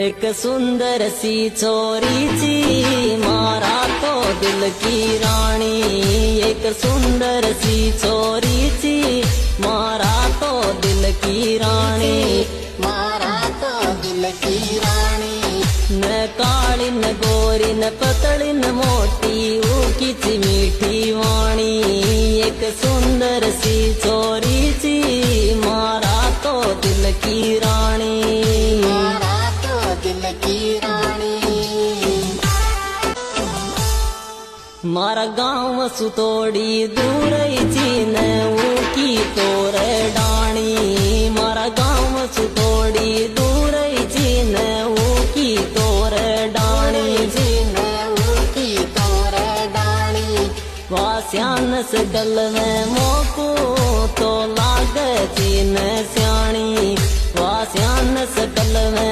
एक सुंदर सी छोरी ची मारा तो दिल की रानी। एक सुंदर सी छोरी ची मारा तो दिल की रानी। मारा तो दिल की रानी। न काली न गोरी न पतली न मोटी ऊकी ची मीठी वाणी। एक सुंदर सी छोरी ची मारा तो दिल की रानी। मारा तो दिल की रानी। मारा गाँव सु थोड़ी दूर चीन ऊकी तोर डाणी। मारा गाँव सु थोड़ी दूर चीन ऊकी तोर डाणी। जीन ऊकी तोर डाणी। वास्यान से गल में मोको तो लाग चीन स्याणी। वास्यान से गल में